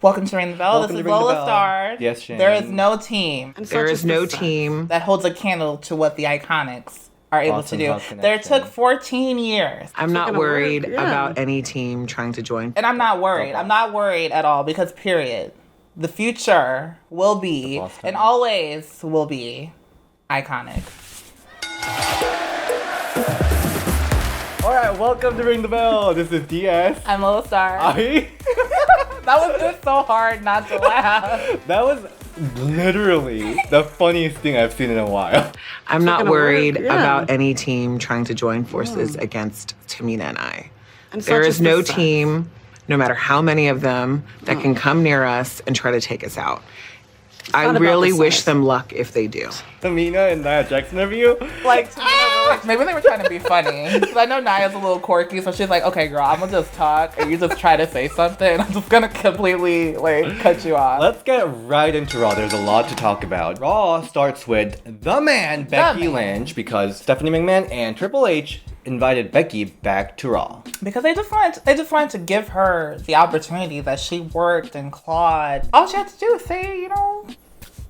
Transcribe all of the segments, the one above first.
Welcome to Ring the Bell. This is Lola Star. Yes, Shane. There is no team. There is no team that holds a candle to what the IIconics are able to do. There took 14 years. I'm not worried about any team trying to join. And I'm not worried. Okay. I'm not worried at all because, period, the future will be and always will be iconic. All right, welcome to Ring the Bell. This is DS. I'm Lola Star. That was just so hard not to laugh. That was literally the funniest thing I've seen in a while. I'm not worried about any team trying to join forces against Tamina and I. There is no team, no matter how many of them, that can come near us and try to take us out. I really wish them luck if they do. Tamina and Nia Jax interview? Like, Tamina, maybe they were trying to be funny. Because I know Nia's a little quirky, so she's like, okay, girl, I'm going to just talk, and you just try to say something, and I'm just going to completely, cut you off. Let's get right into Raw. There's a lot to talk about. Raw starts with the man, Becky Lynch, because Stephanie McMahon and Triple H invited Becky back to Raw. Because they just wanted to give her the opportunity that she worked and clawed. All she had to do was say,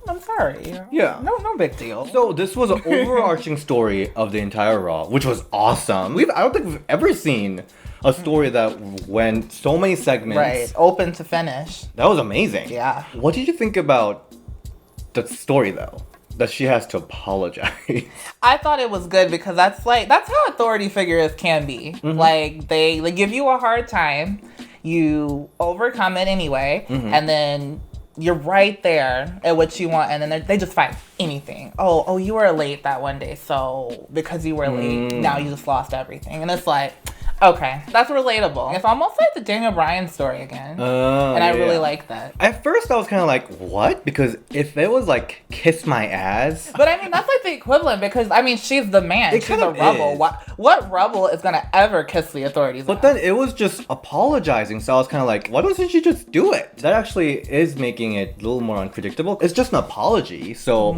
I'm sorry. Yeah. No big deal. So this was an overarching story of the entire Raw, which was awesome. I don't think we've ever seen a story that went so many segments. Right. Open to finish. That was amazing. Yeah. What did you think about the story, though? That she has to apologize. I thought it was good because that's how authority figures can be. Mm-hmm. They give you a hard time, you overcome it anyway, and then you're right there at what you want, and then they just find anything. Oh, you were late that one day, so because you were late, now you just lost everything. And it's like, okay, that's relatable. It's almost like the Daniel Bryan story again. And I really like that. At first, I was kind of like, what? Because if it was like, kiss my ass. But I mean, that's like the equivalent because, I mean, she's the man. She's a rebel. What rebel is going to ever kiss the authorities? But then it was just apologizing. So I was kind of like, why doesn't she just do it? That actually is making it a little more unpredictable. It's just an apology. So,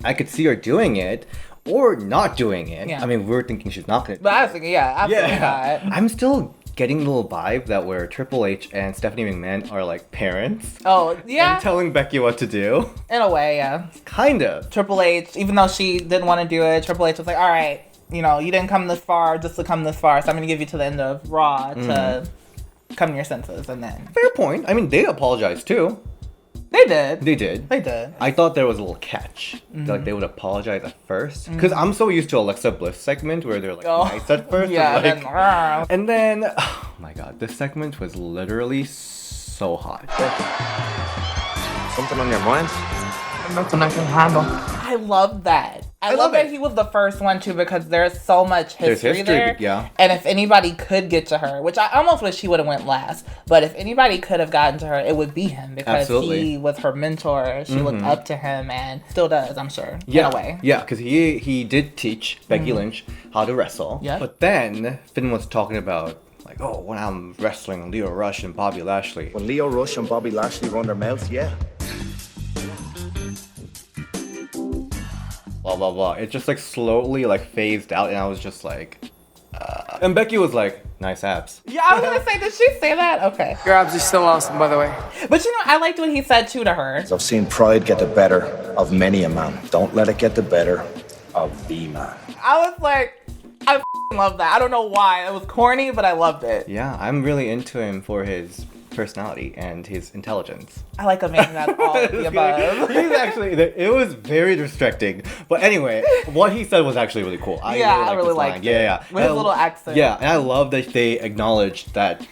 I could see her doing it. Or not doing it. Yeah. I mean, we were thinking she's not going to. But I was thinking, absolutely not. I'm still getting a little vibe that where Triple H and Stephanie McMahon are like parents. Oh, yeah. And telling Becky what to do. In a way, yeah. Kind of. Triple H, even though she didn't want to do it, Triple H was like, all right, you didn't come this far just to come this far, so I'm going to give you to the end of Raw to come to your senses, and then. Fair point. I mean, they apologized too. They did. They did. I thought there was a little catch. Like they would apologize at first. Because I'm so used to Alexa Bliss segment where they're like nice at first. Yeah. And then, oh my god, this segment was literally so hot. Something on your mind? Nothing I can handle. I love that. I love that he was the first one too because there's so much history there. Yeah. And if anybody could get to her, which I almost wish he would have went last, but if anybody could have gotten to her, it would be him because he was her mentor. She looked up to him and still does, I'm sure, in a way. Yeah, because he did teach Becky Lynch how to wrestle. Yeah. But then Finn was talking about when I'm wrestling Leo Rush and Bobby Lashley. When Leo Rush and Bobby Lashley run their mouths, yeah. Blah blah blah. It just slowly phased out, and I was just and Becky was like, nice abs. Yeah, I was gonna say, did she say that? Okay. Your abs are still awesome, by the way. But I liked what he said too to her. I've seen pride get the better of many a man. Don't let it get the better of the man. I was like, I love that. I don't know why. It was corny, but I loved it. Yeah, I'm really into him for his personality and his intelligence. I like a man that's all of the above. He's actually, it was very distracting. But anyway, what he said was actually really cool. I really liked it. Yeah. With his little accent. Yeah, and I love that they acknowledged that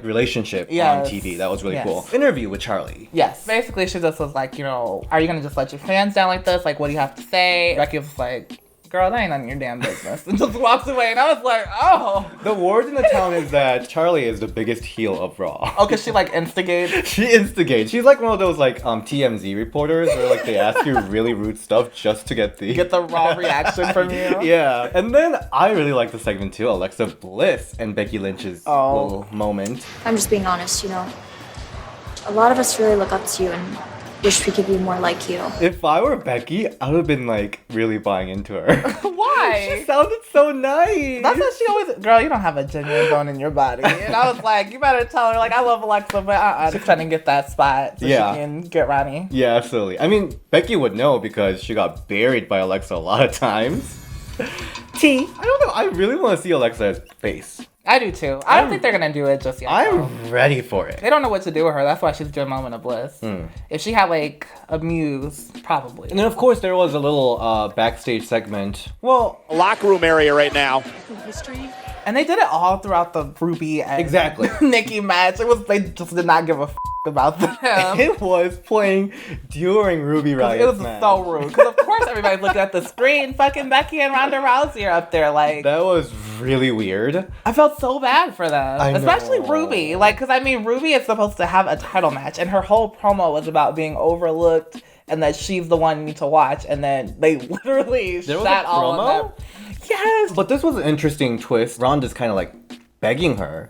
relationship on TV. That was really cool. Interview with Charlie. Yes. Basically, she just was like, are you going to just let your fans down like this? What do you have to say? Becky was like, girl, that ain't none of your damn business. And just walks away. And I was like, oh. The word in the town is that Charlie is the biggest heel of Raw. Oh, because she instigates? She instigates. She's like one of those TMZ reporters where they ask you really rude stuff just to get the raw reaction from you. Yeah. And then I really like the segment too. Alexa Bliss and Becky Lynch's little moment. I'm just being honest, A lot of us really look up to you, and Wish we could be more like you. If I were Becky, I would have been like really buying into her. Why? She sounded so nice. That's what she always. Girl, you don't have a genuine bone in your body. And I was like, you better tell her, like, I love Alexa, but she's trying to get that spot so she can get Ronnie. Yeah, absolutely. I mean, Becky would know because she got buried by Alexa a lot of times. I don't know. I really want to see Alexa's face. I do too. I don't think they're gonna do it just yet. I'm ready for it. They don't know what to do with her. That's why she's doing Moment of Bliss. If she had like a muse, probably. And then of course there was a little backstage segment. Well, locker room area right now. History. And they did it all throughout the Ruby and Nikki match. They just did not give a about them. It was playing during Ruby Riott's It was match. so rude. Because of course everybody's looking at the screen. Fucking Becky and Ronda Rousey are up there like. That was really weird. I felt so bad for them. I know. Especially Ruby. Like, because I mean, Ruby is supposed to have a title match. And her whole promo was about being overlooked and that she's the one you need to watch. And then they literally shot all of them. Yes. But this was an interesting twist. Ronda's kind of like begging her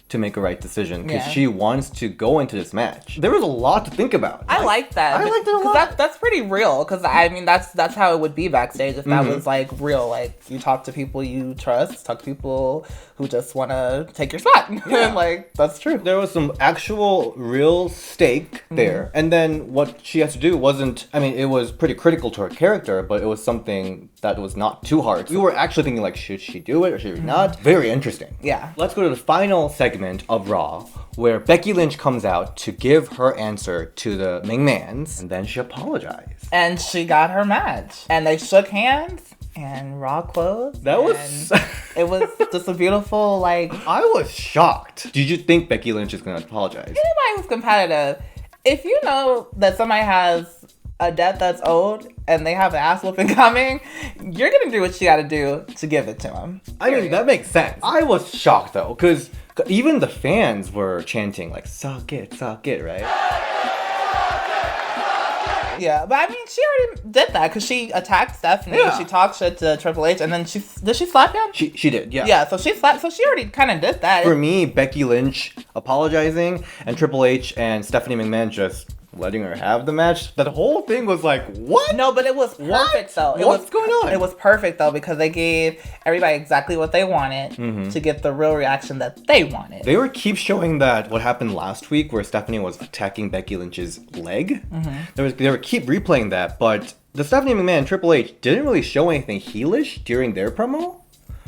to make a right decision because she wants to go into this match. There was a lot to think about. I like that. I liked it a lot. That's pretty real because I mean that's how it would be backstage if that was like real. Like you talk to people you trust, talk to people who just want to take your spot. Yeah. Like that's true. There was some actual real stake there. And then what she has to do wasn't, I mean, it was pretty critical to her character, but it was something that was not too hard. We were actually thinking like, should she do it or should she not? Very interesting. Yeah. Let's go to the final segment of Raw where Becky Lynch comes out to give her answer to the McMahons and then she apologized. And she got her match. And they shook hands and Raw closed. That was... It was just a beautiful, like... I was shocked. Did you think Becky Lynch is going to apologize? Anybody who's competitive, if you know that somebody has a debt that's owed and they have an ass whooping coming, you're going to do what you got to do to give it to them. I mean, that makes sense. I was shocked, though, because even the fans were chanting, like, suck it, right? Yeah, but I mean, she already did that because she attacked Stephanie. Yeah. She talked shit to Triple H, and then did she slap him? She did, yeah. Yeah, so she slapped. So she already kind of did that. For me, Becky Lynch apologizing and Triple H and Stephanie McMahon just letting her have the match. That whole thing was like, what? No, but it was perfect though. What's going on? It was perfect though because they gave everybody exactly what they wanted to get the real reaction that they wanted. They were keep showing that what happened last week where Stephanie was attacking Becky Lynch's leg. They were keep replaying that, but the Stephanie McMahon and Triple H didn't really show anything heelish during their promo.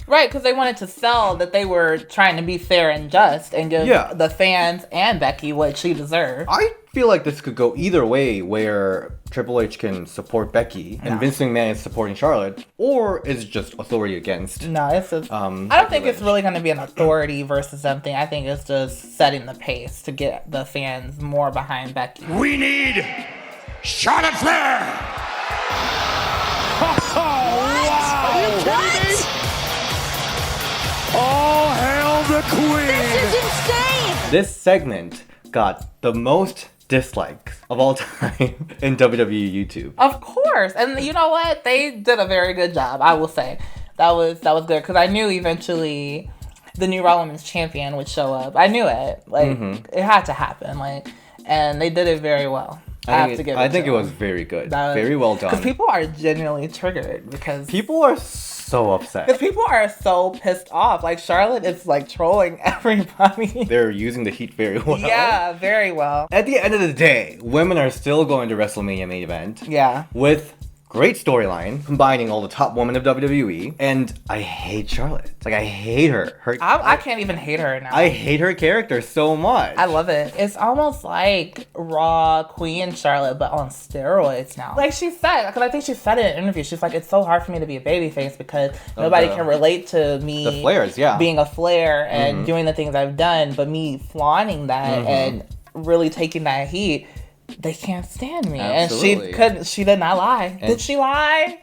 Right, because they wanted to sell that they were trying to be fair and just and give the fans and Becky what she deserved. I feel like this could go either way, where Triple H can support Becky and Vince McMahon is supporting Charlotte, or is just authority against. No, it's just, I don't think it's really going to be an authority versus something. I think it's just setting the pace to get the fans more behind Becky. We need Charlotte Flair. Oh, wow! Are you kidding me? All hail the Queen! This is insane! This segment got the most dislikes of all time in WWE YouTube. Of course. And you know what? They did a very good job, I will say. That was good because I knew eventually the new Raw Women's Champion would show up. I knew it. Like, it had to happen. Like, and they did it very well. I think it was very good. Very well done. Because people are genuinely triggered because... People are so upset. Because people are so pissed off. Like, Charlotte is, like, trolling everybody. They're using the heat very well. Yeah, very well. At the end of the day, women are still going to WrestleMania Main Event. Yeah. With great storyline, combining all the top women of WWE. And I hate Charlotte. Like, I hate her. I can't even hate her now. I hate her character so much. I love it. It's almost like Raw Queen Charlotte, but on steroids now. Like she said, because I think she said it in an interview, she's like, it's so hard for me to be a babyface because nobody can relate to me the Flairs, being a Flair and doing the things I've done, but me flaunting that and really taking that heat. They can't stand me. Absolutely. And she did not lie. Did she lie?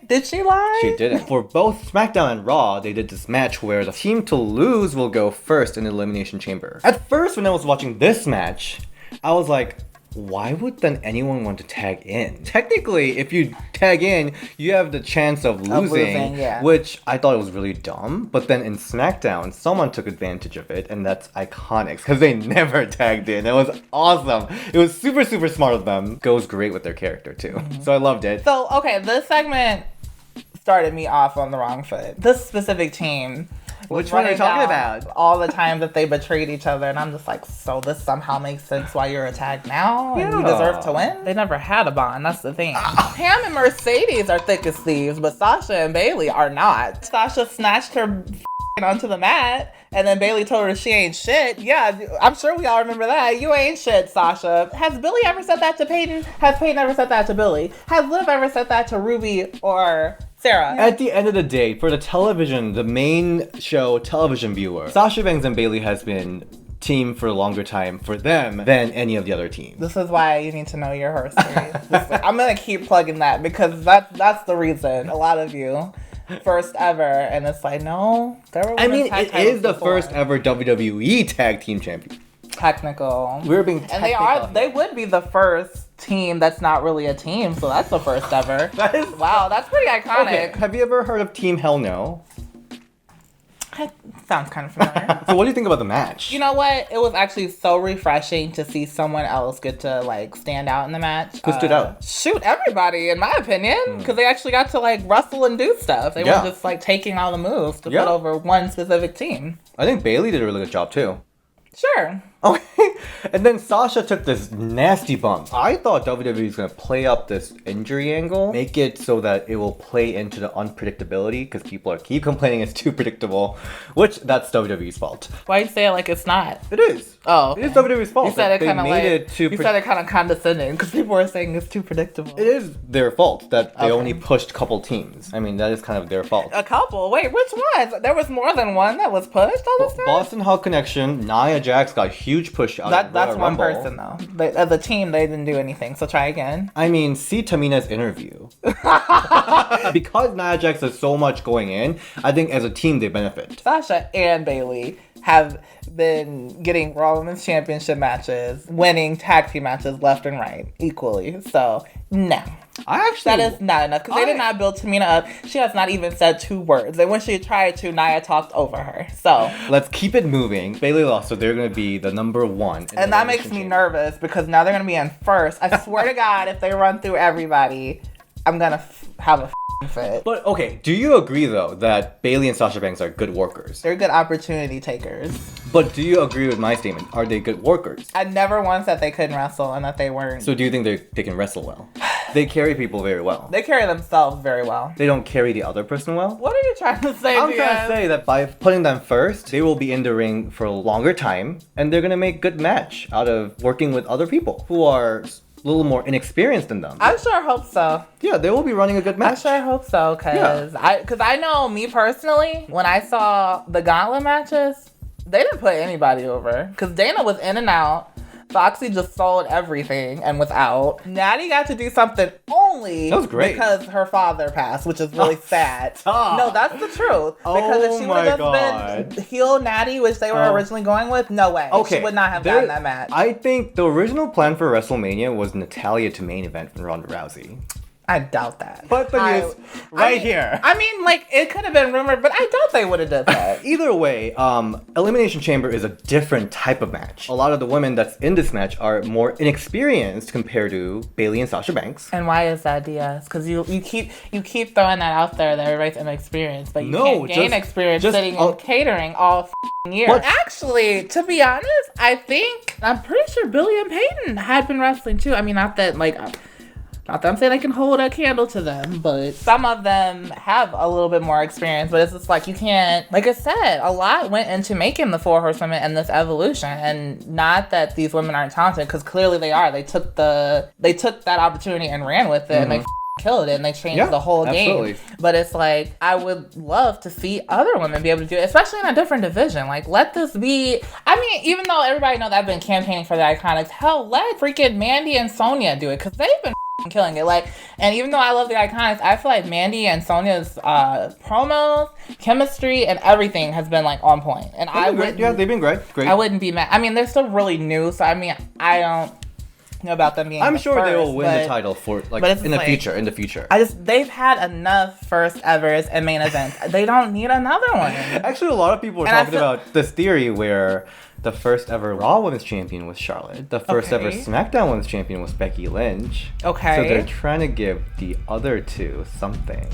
She didn't. For both SmackDown and Raw, they did this match where the team to lose will go first in the Elimination Chamber. At first, when I was watching this match, I was like, why would then anyone want to tag in? Technically, if you tag in, you have the chance of losing, which I thought was really dumb. But then in SmackDown, someone took advantage of it, and that's IIconics, because they never tagged in. It was awesome. It was super, super smart of them. Goes great with their character, too. So I loved it. So, okay, this segment started me off on the wrong foot. This specific team... Which one are you talking about? All the time that they betrayed each other, and I'm just like, so this somehow makes sense why you're a tag now, and you deserve to win? They never had a bond, that's the thing. Pam and Mercedes are thick as thieves, but Sasha and Bayley are not. Sasha snatched her onto the mat, and then Bayley told her she ain't shit. Yeah, I'm sure we all remember that. You ain't shit, Sasha. Has Billy ever said that to Peyton? Has Peyton ever said that to Billy? Has Liv ever said that to Ruby or Sarah? At the end of the day, for the television, the main show television viewer, Sasha Banks and Bayley has been team for a longer time for them than any of the other teams. This is why you need to know your history. I'm gonna keep plugging that because that's the reason. A lot of you first ever, and it's like, no, there were. I mean, it is the first ever WWE Tag Team Champion. Technical. We're being technical. And they would be the first team that's not really a team, so that's the first ever. Wow, that's pretty iconic. Okay, have you ever heard of Team Hell No? It sounds kind of familiar. So what do you think about the match? You know what? It was actually so refreshing to see someone else get to like stand out in the match. Who stood out? Shoot, everybody, in my opinion, because they actually got to like wrestle and do stuff. They weren't just like taking all the moves to put over one specific team. I think Bayley did a really good job too. Sure. Okay. And then Sasha took this nasty bump. I thought WWE was going to play up this injury angle, make it so that it will play into the unpredictability, because people keep complaining it's too predictable, which that's WWE's fault. Why you say it like it's not? It is. Oh, okay. It is WWE's fault. You said it kind of like, you said it kind of condescending, because people were saying it's too predictable. It is their fault that they only pushed a couple teams. I mean, that is kind of their fault. A couple? Wait, which ones? There was more than one that was pushed all this time? Boston Hug Connection, Nia Jax got a huge push out of That's one Rumble. person, though. As a team, they didn't do anything, so try again. I mean, see Tamina's interview. Because Nia Jax has so much going in, I think as a team they benefit. Sasha and Bayley have been getting Raw Women's Championship matches, winning tag team matches left and right equally. So, no. That is not enough, because they did not build Tamina up. She has not even said 2 words. And when she tried to, Nia talked over her. So let's keep it moving. Bayley lost, so they're going to be the number 1. And that makes me nervous, because now they're going to be in first. I swear to God, if they run through everybody, I'm going to have a fit. But okay, do you agree though that Bayley and Sasha Banks are good workers? They're good opportunity takers. But do you agree with my statement? Are they good workers? I never once said they couldn't wrestle and that they weren't. So do you think they can wrestle well? They carry people very well. They carry themselves very well. They don't carry the other person well? What are you trying to say? I'm trying to say that by putting them first, they will be in the ring for a longer time, and they're gonna make good match out of working with other people who are a little more inexperienced than them. I sure hope so. Yeah, they will be running a good match. I sure hope so, because I know me personally, when I saw the gauntlet matches, they didn't put anybody over, because Dana was in and out. Foxy just sold everything and was out. Natty got to do something only because her father passed, which is really sad. Stop. No, that's the truth. Because if she would have just been heel Natty, which they were originally going with, no way. She would not have gotten that match. I think the original plan for WrestleMania was Natalya to main event from Ronda Rousey. I doubt that. But the news here. I mean, like, it could have been rumored, but I doubt they would have done that. Either way, Elimination Chamber is a different type of match. A lot of the women that's in this match are more inexperienced compared to Bayley and Sasha Banks. And why is that, Diaz? Because you keep throwing that out there that everybody's inexperienced, but you can't gain experience sitting and catering all year. Actually, to be honest, I'm pretty sure Billy and Peyton had been wrestling too. I mean, not that I'm saying I can hold a candle to them, but some of them have a little bit more experience. But it's just like, you can't, like I said, a lot went into making the 4 Horsewomen and this evolution. And not that these women aren't talented, because clearly they are. They took that opportunity and ran with it, and they killed it, and they changed the whole game. But it's like, I would love to see other women be able to do it, especially in a different division. Like, let this be, I mean, even though everybody knows I've been campaigning for the IIconics, hell, let freaking Mandy and Sonya do it, because they've been killing it. Like, and even though I love the IIconics, I feel like Mandy and Sonya's promos, chemistry, and everything has been like on point. And they've been great. I wouldn't be mad. I mean, they're still really new, so I mean, I don't about them being. I'm sure first, they will win the but- title for but it's in the like- future. In the future. they've had enough first evers and main events. They don't need another one. Actually, a lot of people were And I talking feel- about this theory where the first ever Raw Women's Champion was Charlotte. The first ever Okay. SmackDown Women's Champion was Becky Lynch. Okay. So they're trying to give the other two something.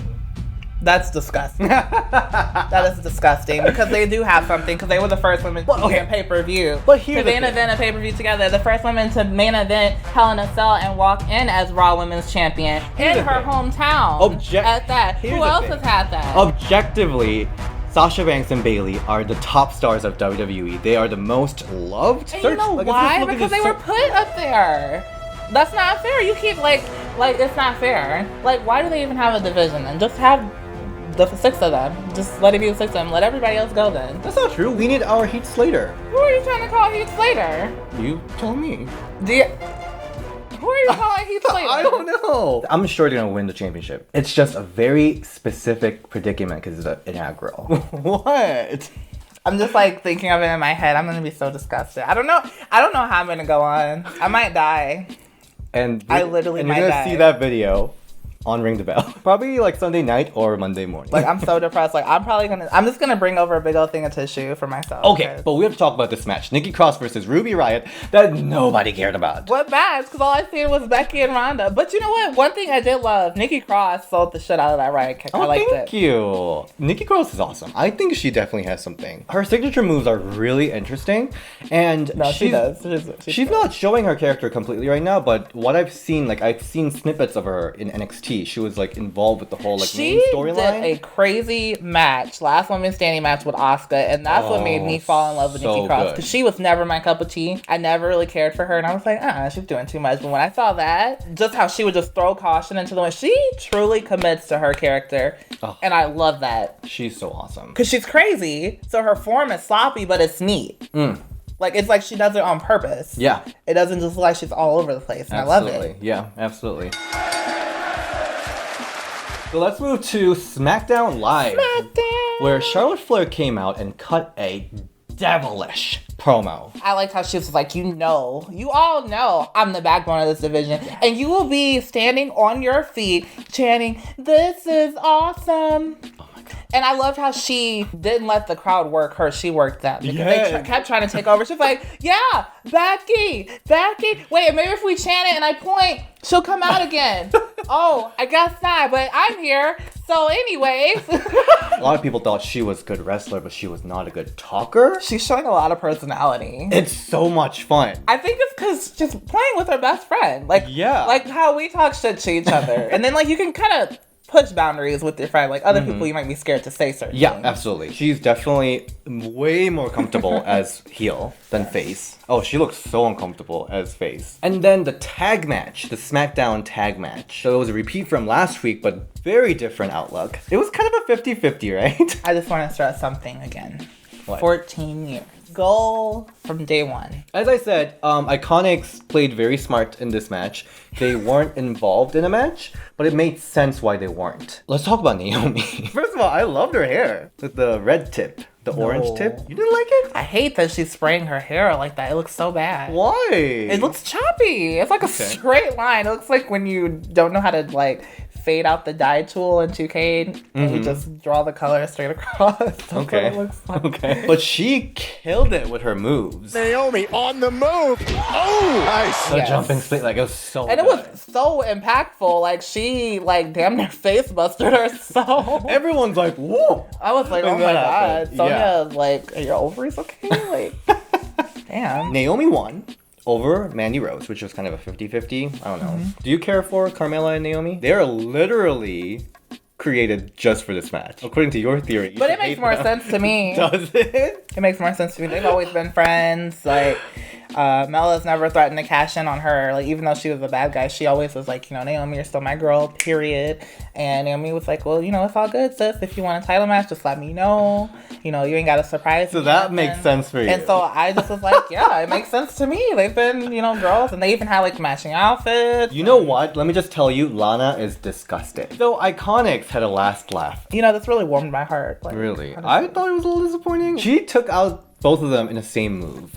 That's disgusting. That is disgusting because they do have something because they were the first women to okay. pay-per-view. But here's to the main thing. event and pay-per-view together. The first women to main event Hell in a Cell and walk in as Raw Women's Champion Here's in the her thing. hometown. At that. Here's Who the else thing. has had that? Objectively, Sasha Banks and Bayley are the top stars of WWE. They are the most loved. And you know why? Because they were put up there. That's not fair. You keep like it's not fair. Like, why do they even have a division? And just have the 6 of them. Just let it be the 6 of them. Let everybody else go then. That's not true. We need our Heath Slater. Who are you trying to call Heath Slater? You told me. Who are you calling Heath Slater? I don't know. I'm sure they're gonna win the championship. It's just a very specific predicament because it's an inaugural. What? I'm just like thinking of it in my head. I'm gonna be so disgusted. I don't know how I'm gonna go on. I might die. And I literally and might you're gonna die. see that video on Ring the Bell. Probably like Sunday night or Monday morning. Like, I'm so depressed. Like, I'm just gonna bring over a big old thing of tissue for myself. Okay, 'cause- but we have to talk about this match. Nikki Cross versus Ruby Riott that nobody cared about. What match? Because all I seen was Becky and Ronda. But you know what? One thing I did love, Nikki Cross sold the shit out of that Riott kick. I liked thank it. you. Nikki Cross is awesome. I think she definitely has something. Her signature moves are really interesting, and No, she does. She's not showing her character completely right now, but what I've seen, like I've seen snippets of her in NXT. She was like involved with the whole like main She storyline. did a crazy match, last women's standing match with Asuka, and that's what made me fall in love with so Nikki Cross good. because she was never my cup of tea. I never really cared for her, and I was like, she's doing too much. But when I saw that, just how she would just throw caution into the wind, she truly commits to her character, and I love that She's so awesome. because she's crazy. So her form is sloppy, but it's neat. Like, it's like she does it on purpose. Yeah. It doesn't just look like she's all over the place, and I love Absolutely. it. Yeah, absolutely. So let's move to SmackDown Live, where Charlotte Flair came out and cut a devilish promo. I liked how she was like, you all know I'm the backbone of this division, and you will be standing on your feet chanting, "This is awesome." And I loved how she didn't let the crowd work her. She worked them. Because they kept trying to take over. She's like, yeah, Becky. Wait, maybe if we chant it and I point, she'll come out again. Oh, I guess not, but I'm here. So anyways. A lot of people thought she was a good wrestler, but she was not a good talker. She's showing a lot of personality. It's so much fun. I think it's because she's playing with her best friend. Like, Yeah. like how we talk shit to each other. And then like you can kind of push boundaries with your friend. Like other people you might be scared to say certain Yeah, things. absolutely. She's definitely way more comfortable as heel than face. Oh, she looks so uncomfortable as face. And then the tag match, the SmackDown tag match. So it was a repeat from last week, but very different outlook. It was kind of a 50-50, right? I just want to stress something again. What? 14 years. Goal from day one. As I said, IIconics played very smart in this match. They weren't involved in a match, but it made sense why they weren't. Let's talk about Naomi. First of all, I loved her hair. With the red tip, the orange tip. You didn't like it? I hate that she's spraying her hair like that. It looks so bad. Why? It looks choppy. It's like a straight line. It looks like when you don't know how to like fade out the dye tool in 2K and you just draw the color straight across. That's what it looks like. Okay. But she killed it with her moves. Naomi on the move. Oh, nice. The Yes. jumping split, like it was so And it good. was so impactful. Like she like damn near face busted her so. Everyone's like, whoa. I was like, When oh my that god. happened, Sonya, like, are your ovaries okay? Like, damn. Naomi won over Mandy Rose, which was kind of a 50-50. I don't know. Do you care for Carmella and Naomi? They're literally created just for this match, according to your theory. But it makes more sense to me. Does it? It makes more sense to me. They've always been friends. Like, Mella's never threatened to cash in on her. Like, even though she was a bad guy, she always was like, Naomi, you're still my girl, period. And Naomi was like, well, it's all good, sis. If you want a title match, just let me know. You ain't got to surprise So me. that makes sense for you. And so I just was like, yeah, it makes sense to me. They've been, girls, and they even had, like, matching outfits. You know what? Let me just tell you, Lana is disgusted. So IIconics had a last laugh. That's really warmed my heart. Like, Really? honestly. I thought it was a little disappointing. She took out both of them in the same move.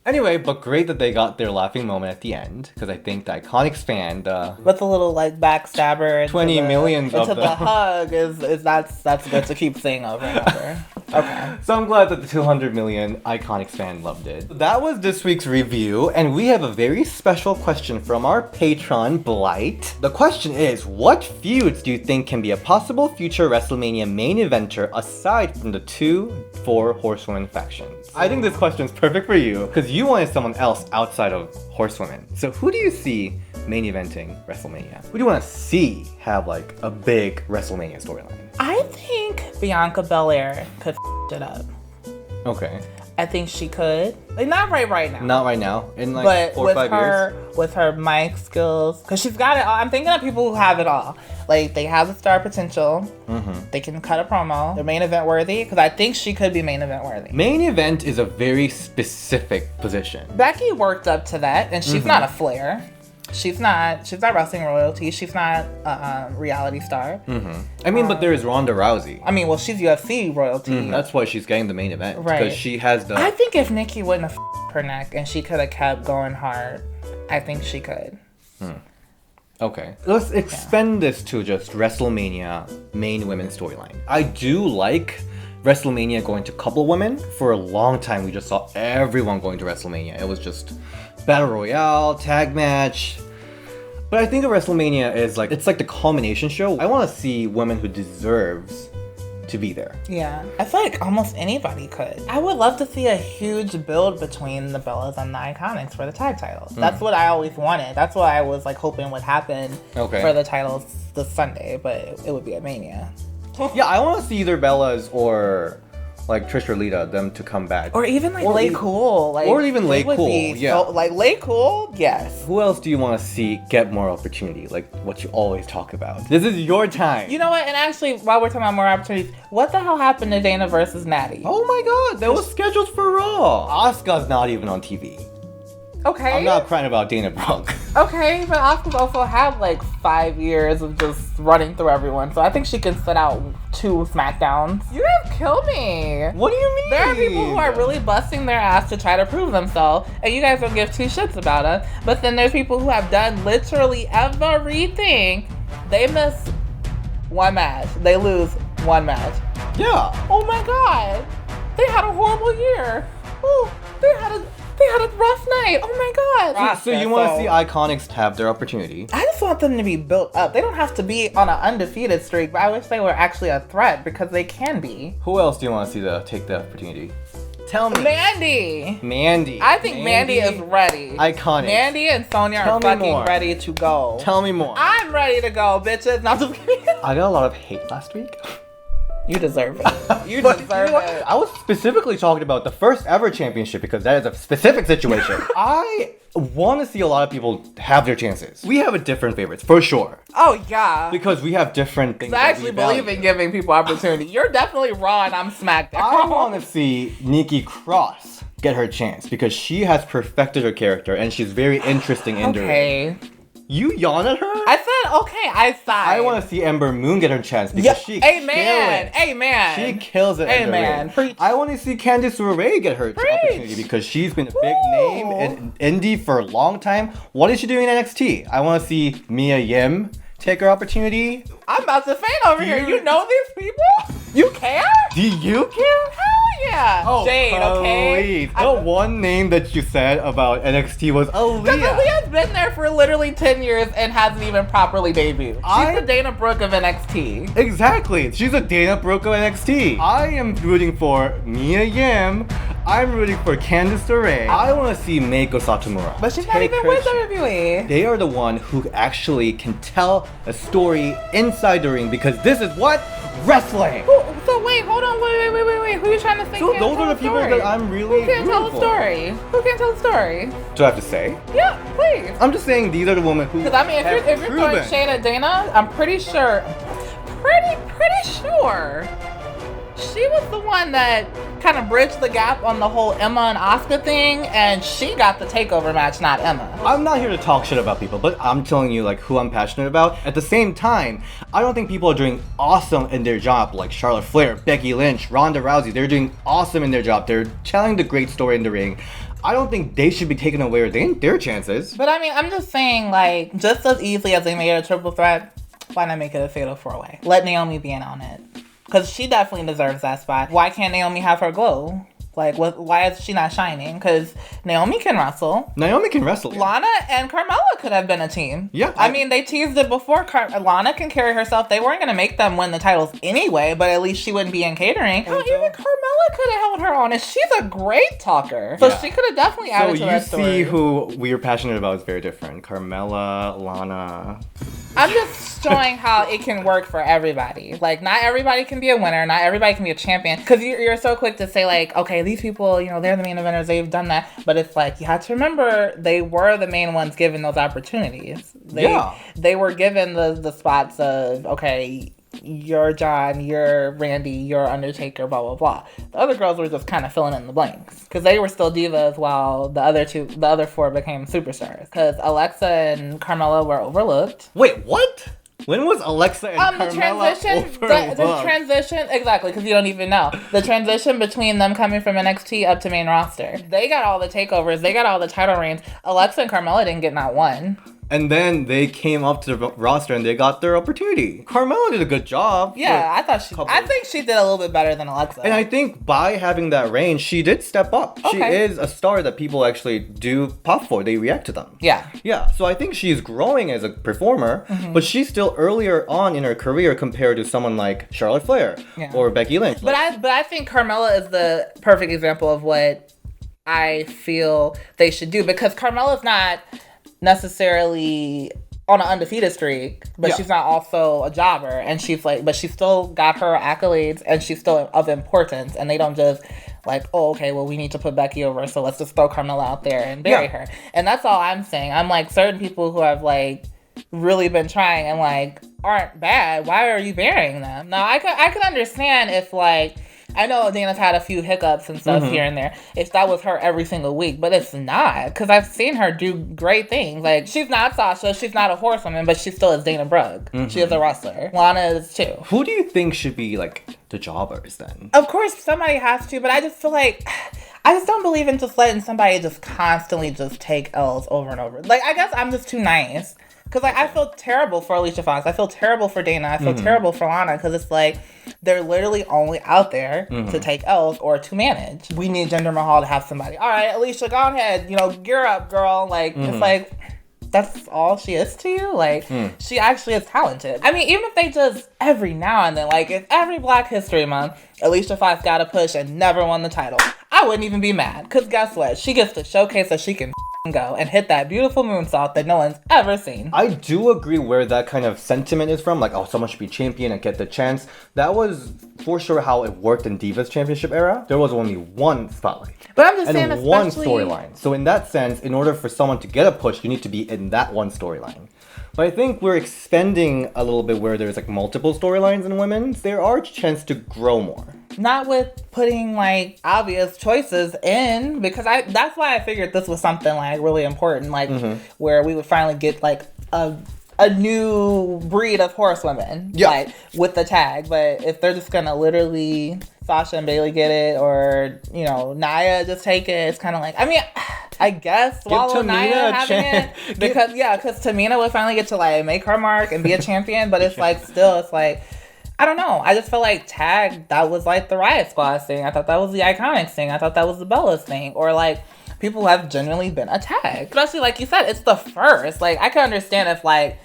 Anyway, but great that they got their laughing moment at the end, because I think the IIconics fan, with the little like backstabber, 20 million into of the them. hug is that's good to keep saying over and over. Okay. So I'm glad that the 200 million IIconics fan loved it. That was this week's review, and we have a very special question from our patron, Blight. The question is, what feuds do you think can be a possible future WrestleMania main eventer aside from the 4 Horsewomen factions? I think this question is perfect for you, because you wanted someone else outside of Horsewomen. So who do you see main eventing WrestleMania? Who do you want to see have like a big WrestleMania storyline? I think Bianca Belair could it up. Okay. I think she could. Like, not right now. Not right now. In like but 4 or 5 years. With her mic skills, because she's got it all. I'm thinking of people who have it all. Like, they have the star potential. Mm-hmm. They can cut a promo. They're main event worthy, because I think she could be main event worthy. Main event is a very specific position. Becky worked up to that, and she's not a Flair. She's not wrestling royalty. She's not a reality star. Mm-hmm. I mean, but there is Ronda Rousey. I mean, well, she's UFC royalty. That's why she's getting the main event. Right. Because she has the... I think if Nikki wouldn't have her neck and she could have kept going hard, I think she could. Okay. Let's expand this to just WrestleMania main women storyline. I do like WrestleMania going to couple women. For a long time, we just saw everyone going to WrestleMania. It was just Battle Royale, tag match. But I think a WrestleMania is like, it's like the culmination show. I want to see women who deserves to be there. Yeah. I feel like almost anybody could. I would love to see a huge build between the Bellas and the IIconics for the tag titles. That's what I always wanted. That's what I was like hoping would happen for the titles this Sunday, but it would be at Mania. Yeah, I want to see either Bellas or like Trish or Lita, them to come back. Or even like Lay Cool. Like, or even Lay Cool, yeah. So, like Lay Cool, yes. Who else do you want to see get more opportunity? Like what you always talk about. This is your time. You know what? And actually, while we're talking about more opportunities, what the hell happened to Dana versus Natty? Oh my god, that was scheduled for Raw. Asuka's not even on TV. Okay. I'm not crying about Dana Brooke. Okay, but Asuka's also had like 5 years of just running through everyone, so I think she can sit out 2 SmackDowns. You guys kill me. What do you mean? There are people who are really busting their ass to try to prove themselves, and you guys don't give 2 shits about it. But then there's people who have done literally everything. They miss 1 match. They lose 1 match. Yeah. Oh my god. They had a horrible year. Oh, they had a rough night. Oh my god. So you want to see IIconics have their opportunity? I just want them to be built up. They don't have to be on an undefeated streak, but I wish they were actually a threat because they can be. Who else do you want to see take the opportunity? Tell me. Mandy. I think Mandy is ready. IIconics. Mandy and Sonya are fucking ready to go. Tell me more. I'm ready to go, bitches. Not just kidding. I got a lot of hate last week. You deserve it. You deserve it. I was specifically talking about the first ever championship because that is a specific situation. I want to see a lot of people have their chances. We have a different favorites, for sure. Oh, yeah. Because we have different things. I actually believe in giving people opportunity. You're definitely Raw and I'm SmackDown. I want to see Nikki Cross get her chance because she has perfected her character and she's very interesting in the ring. You yawn at her? I said, okay, I sighed. I want to see Ember Moon get her chance because she kills it. Amen. She kills it in the ring. Preach. I want to see Candice LeRae get her opportunity because she's been a big name in indie for a long time. What is she doing in NXT? I want to see Mia Yim take her opportunity. I'm about to faint over here. You know these people? You care? Do you care? Hell yeah. Oh, Jade, okay? The one name that you said about NXT was Aaliyah. Because Aaliyah's been there for literally 10 years and hasn't even properly debuted. She's the Dana Brooke of NXT. Exactly. She's a Dana Brooke of NXT. I am rooting for Mia Yim. I'm rooting for Candice LeRae. I want to see Meiko Satomura. But she's not even with WWE. They are the one who actually can tell a story inside the ring because this is what? Wrestling. So wait, hold on, wait. Who are you trying to think? So those are the people that I'm really Who can't tell a story? Who can't tell a story? Do I have to say? Yeah, please. I'm just saying these are the women who. Because I mean, if you're throwing shade at Dana, I'm pretty sure she was the one that kind of bridged the gap on the whole Emma and Asuka thing, and she got the takeover match, not Emma. I'm not here to talk shit about people, but I'm telling you like who I'm passionate about. At the same time, I don't think people are doing awesome in their job like Charlotte Flair, Becky Lynch, Ronda Rousey. They're doing awesome in their job. They're telling the great story in the ring. I don't think they should be taking away their chances. But I mean, I'm just saying, like, just as easily as they made it a triple threat, why not make it a fatal 4-way? Let Naomi be in on it. Because she definitely deserves that spot. Why can't Naomi have her glow? Like, why is she not shining? Because Naomi can wrestle. Naomi can wrestle. Lana and Carmella could have been a team. Yeah. I mean, they teased it before. Lana can carry herself. They weren't going to make them win the titles anyway, but at least she wouldn't be in catering. Hell, even Carmella could have held her on. And she's a great talker. So she could have definitely added to that story. So you see who we are passionate about is very different. Carmella, Lana. I'm just showing how it can work for everybody. Like, not everybody can be a winner. Not everybody can be a champion. Because you're so quick to say, like, okay, these people, you know, they're the main eventers. They've done that. But it's like, you have to remember, they were the main ones given those opportunities. They were given the spots of, okay, you're John, you're Randy, you're Undertaker, blah, blah, blah. The other girls were just kind of filling in the blanks. Because they were still divas while the other four became superstars. Because Alexa and Carmella were overlooked. Wait, what? When was Alexa and Carmella overlooked? The transition, exactly, because you don't even know. The transition between them coming from NXT up to main roster. They got all the takeovers. They got all the title reigns. Alexa and Carmella didn't get not one. And then they came up to the roster and they got their opportunity. Carmella did a good job. Yeah, I think she did a little bit better than Alexa. And I think by having that reign, she did step up. Okay. She is a star that people actually do pop for. They react to them. Yeah. Yeah, so I think she's growing as a performer, but she's still earlier on in her career compared to someone like Charlotte Flair or Becky Lynch. But I think Carmella is the perfect example of what I feel they should do, because Carmella's not necessarily on an undefeated streak, but she's not also a jobber, and she's like, but she's still got her accolades, and she's still of importance, and they don't just like, oh, okay, well, we need to put Becky over, so let's just throw Carmella out there and bury her. And that's all I'm saying. I'm like, certain people who have like really been trying and like aren't bad, why are you burying them? Now I could understand if, like, I know Dana's had a few hiccups and stuff here and there, if that was her every single week, but it's not, because I've seen her do great things. Like, she's not Sasha, she's not a horsewoman, but she still is Dana Brooke. She is a wrestler. Lana is too. Who do you think should be, like, the jobbers then? Of course, somebody has to, but I just feel like, I just don't believe in just letting somebody just constantly just take L's over and over. Like, I guess I'm just too nice. Because, like, I feel terrible for Alicia Fox. I feel terrible for Dana. I feel terrible for Lana. Because it's like, they're literally only out there to take L's or to manage. We need Jinder Mahal to have somebody. All right, Alicia, go ahead. You know, gear up, girl. Like, it's like, that's all she is to you? Like, she actually is talented. I mean, even if they just, every now and then, like, if every Black History Month, Alicia Fox got a push and never won the title, I wouldn't even be mad. Because guess what? She gets to showcase that she can go and hit that beautiful moonsault that no one's ever seen. I do agree where that kind of sentiment is from, like, oh, someone should be champion and get the chance. That was for sure how it worked in Divas Championship era. There was only one spotlight. But I'm just saying, and one storyline. So in that sense, in order for someone to get a push, you need to be in that one storyline. But I think we're expanding a little bit where there's like multiple storylines in women's. There are a chance to grow more. Not with putting like obvious choices in, because that's why I figured this was something like really important, like where we would finally get like a new breed of horsewomen, like with the tag. But if they're just gonna literally Sasha and Bayley get it, or you know Nia just take it, it's kind of like, I mean, I guess swallow Nia having it, because Tamina would finally get to like make her mark and be a champion. But it's like still, it's like, I don't know. I just felt like tag, that was like the Riott Squad thing. I thought that was the IIconics thing. I thought that was the Bellas thing. Or like people who have genuinely been a tag. Especially like you said, it's the first. Like I can understand if like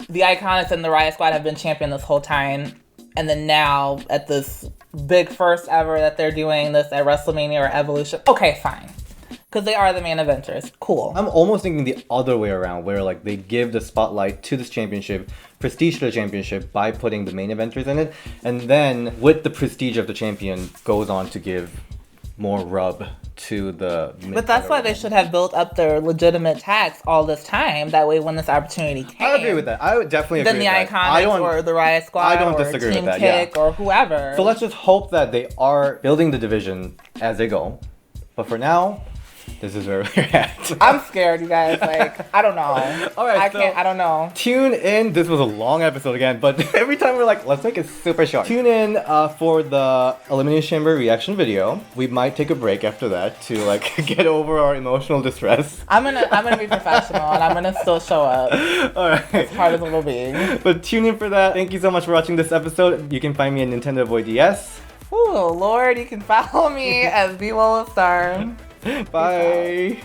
the IIconics and the Riott Squad have been champion this whole time, and then now at this big first ever that they're doing this at WrestleMania or Evolution. Okay, fine. Because they are the main eventers. Cool. I'm almost thinking the other way around, where like they give the spotlight to this championship, prestige to the championship by putting the main eventers in it, and then with the prestige of the champion goes on to give more rub to the... But that's why they should have built up their legitimate tags all this time. That way when this opportunity came... I agree with that. I would definitely agree with that. Then the IIconics or the Riott Squad I don't disagree Team with that, Kick or whoever. So let's just hope that they are building the division as they go. But for now... this is where we're at. I'm scared, you guys. Like, I don't know. All right, I don't know. Tune in. This was a long episode again, but every time we're like, let's make it super short. Tune in for the Elimination Chamber reaction video. We might take a break after that to like get over our emotional distress. I'm gonna be professional and I'm gonna still show up. All right. As hard as it will be. But tune in for that. Thank you so much for watching this episode. You can find me at Nintendo Boy DS. Ooh, Lord, you can follow me as B-Wall Star. Bye.